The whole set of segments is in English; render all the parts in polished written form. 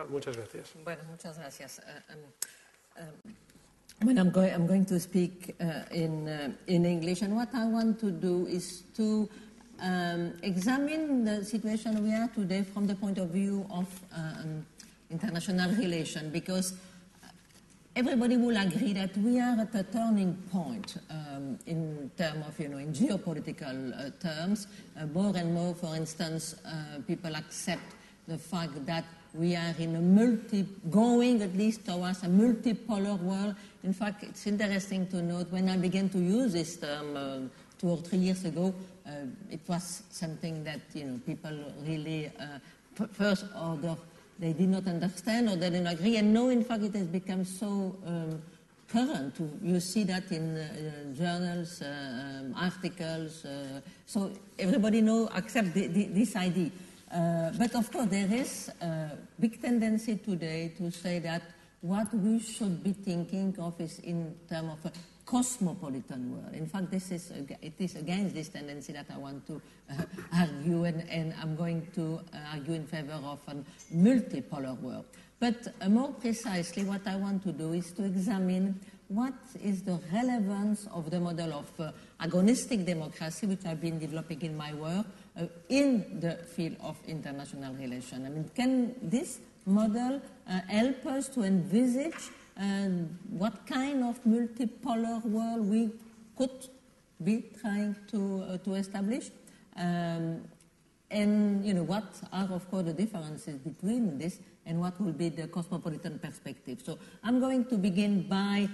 Chantall. Muchas gracias. Bueno, muchas gracias. Well, I'm going to speak in English, and what I want to do is to examine the situation we are today from the point of view of international relations, because everybody will agree that we are at a turning point in terms of, in geopolitical terms. More and more, for instance, people accept the fact that we are in a going at least towards a multipolar world. In fact, it's interesting to note when I began to use this term 2 or 3 years ago, it was something that, people really, first order, they did not understand or they didn't agree. And now, in fact, it has become so current. You see that in journals, articles. So everybody accept this idea. But of course, there is a big tendency today to say that what we should be thinking of is in terms of a cosmopolitan world. In fact, it is against this tendency that I want to argue, and I'm going to argue in favor of a multipolar world. But more precisely, what I want to do is to examine what is the relevance of the model of agonistic democracy, which I've been developing in my work, in the field of international relations. I mean, can this model help us to envisage what kind of multipolar world we could be trying to establish? And, what are, of course, the differences between this and what will be the cosmopolitan perspective. So I'm going to begin by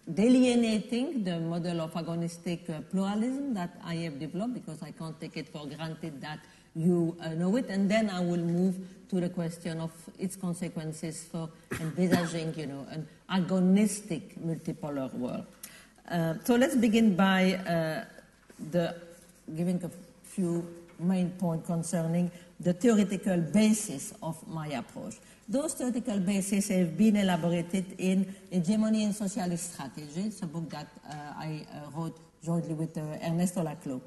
delineating the model of agonistic pluralism that I have developed, because I can't take it for granted that you know it, and then I will move to the question of its consequences for envisaging, an agonistic multipolar world. So let's begin by giving a few main points concerning the theoretical basis of my approach. Those theoretical bases have been elaborated in Hegemony and Socialist Strategy. It's a book that I wrote jointly with Ernesto Laclau.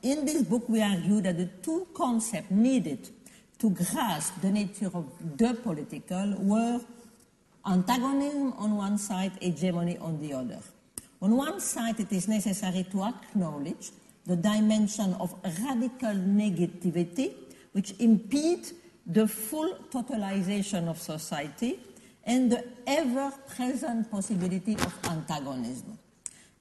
In this book, we argue that the two concepts needed to grasp the nature of the political were antagonism on one side, hegemony on the other. On one side, it is necessary to acknowledge the dimension of radical negativity, which impedes the full totalization of society and the ever-present possibility of antagonism.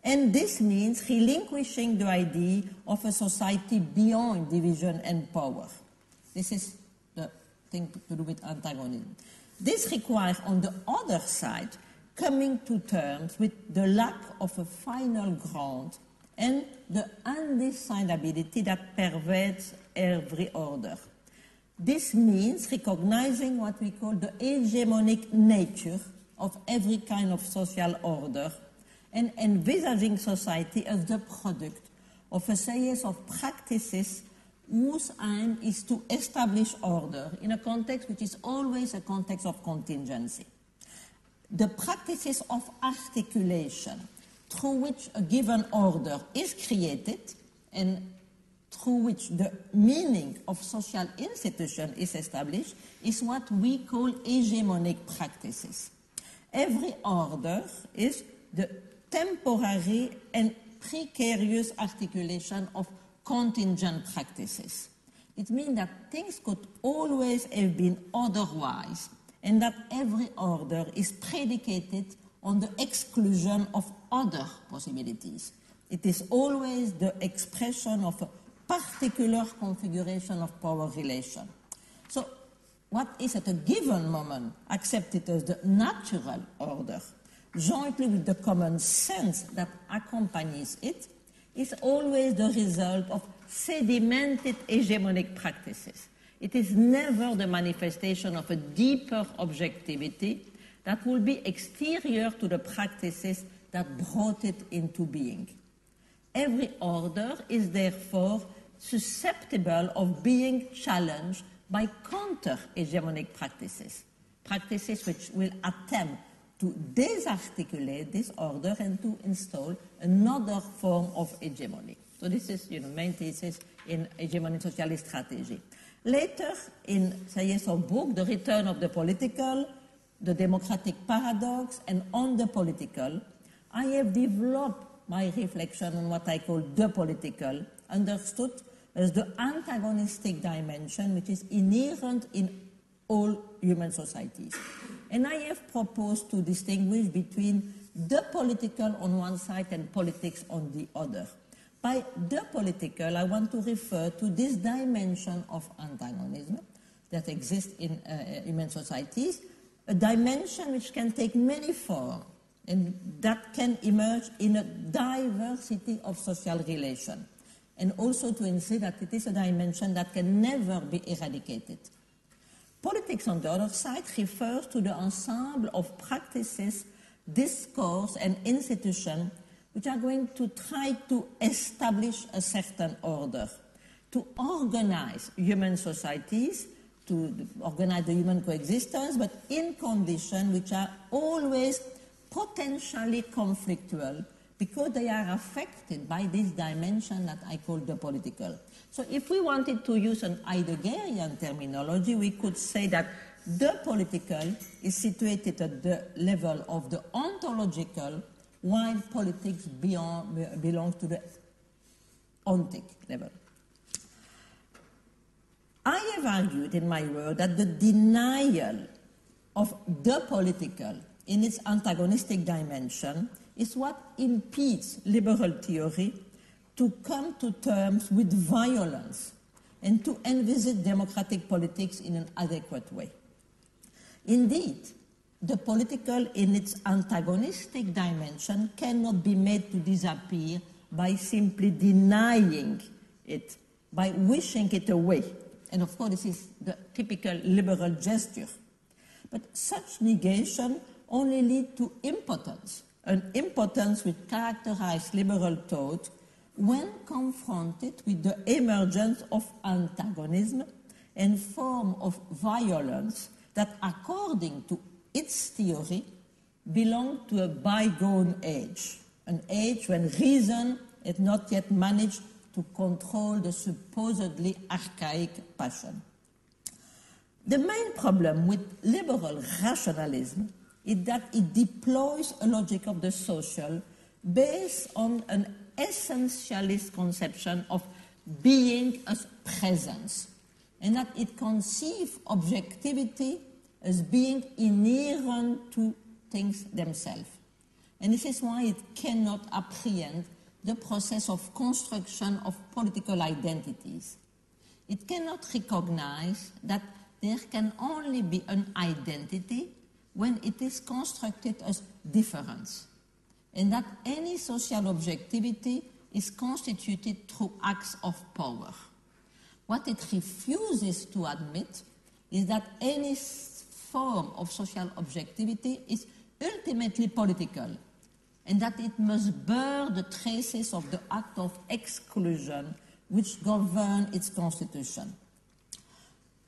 And this means relinquishing the idea of a society beyond division and power. This is the thing to do with antagonism. This requires, on the other side, coming to terms with the lack of a final ground and the undecidability that pervades every order. This means recognizing what we call the hegemonic nature of every kind of social order and envisaging society as the product of a series of practices whose aim is to establish order in a context which is always a context of contingency. The practices of articulation through which a given order is created and through which the meaning of social institution is established is what we call hegemonic practices. Every order is the temporary and precarious articulation of contingent practices. It means that things could always have been otherwise, and that every order is predicated on the exclusion of other possibilities. It is always the expression of a particular configuration of power relation. So what is at a given moment accepted as the natural order, jointly with the common sense that accompanies it, is always the result of sedimented hegemonic practices. It is never the manifestation of a deeper objectivity that will be exterior to the practices that brought it into being. Every order is therefore susceptible of being challenged by counter-hegemonic practices, practices which will attempt to disarticulate this order and to install another form of hegemony. So this is, main thesis in Hegemony and Socialist Strategy. Later, in Sayes's book, The Return of the Political, The Democratic Paradox, and On the Political, I have developed my reflection on what I call the political, understood as the antagonistic dimension which is inherent in all human societies. And I have proposed to distinguish between the political on one side and politics on the other. By the political, I want to refer to this dimension of antagonism that exists in human societies, a dimension which can take many forms and that can emerge in a diversity of social relations. And also to insist that it is a dimension that can never be eradicated. Politics, on the other side, refers to the ensemble of practices, discourse, and institutions which are going to try to establish a certain order, to organize human societies, to organize the human coexistence, but in conditions which are always potentially conflictual because they are affected by this dimension that I call the political. So if we wanted to use an Heideggerian terminology, we could say that the political is situated at the level of the ontological, while politics belongs to the ontic level. I have argued in my work that the denial of the political in its antagonistic dimension is what impedes liberal theory to come to terms with violence and to envisage democratic politics in an adequate way. Indeed, the political in its antagonistic dimension cannot be made to disappear by simply denying it, by wishing it away. And of course, this is the typical liberal gesture. But such negation only leads to impotence, an impotence which characterizes liberal thought when confronted with the emergence of antagonism and form of violence that, according to its theory, belong to a bygone age, an age when reason had not yet managed to control the supposedly archaic passion. The main problem with liberal rationalism is that it deploys a logic of the social based on an essentialist conception of being as presence, and that it conceives objectivity as being inherent to things themselves. And this is why it cannot apprehend the process of construction of political identities. It cannot recognize that there can only be an identity when it is constructed as difference, and that any social objectivity is constituted through acts of power. What it refuses to admit is that any form of social objectivity is ultimately political, and that it must bear the traces of the act of exclusion which govern its constitution.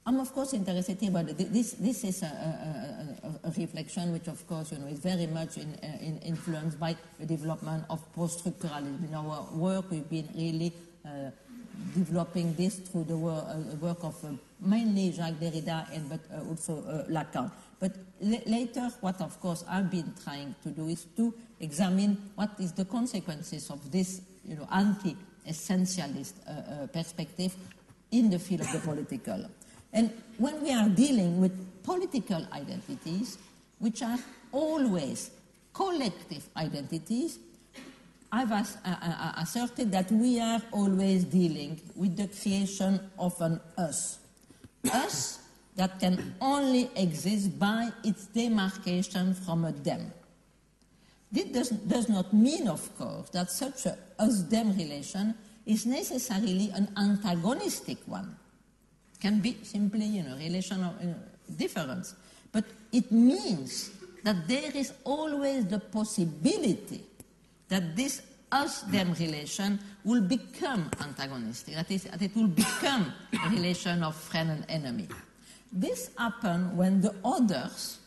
I'm of course interested here, but this is a reflection which, of course, is very much influenced by the development of post-structuralism. In our work, we've been really developing this through the work of mainly Jacques Derrida but also Lacan. But later, what of course I've been trying to do is to examine what is the consequences of this anti-essentialist perspective in the field of the political. And when we are dealing with political identities, which are always collective identities, I've asserted that we are always dealing with the creation of an us. Us that can only exist by its demarcation from a them. This does not mean, of course, that such a us-them relation is necessarily an antagonistic one. It can be simply a relation of difference. But it means that there is always the possibility that this us-them relation will become antagonistic, that is, that it will become a relation of friend and enemy. This happens when the others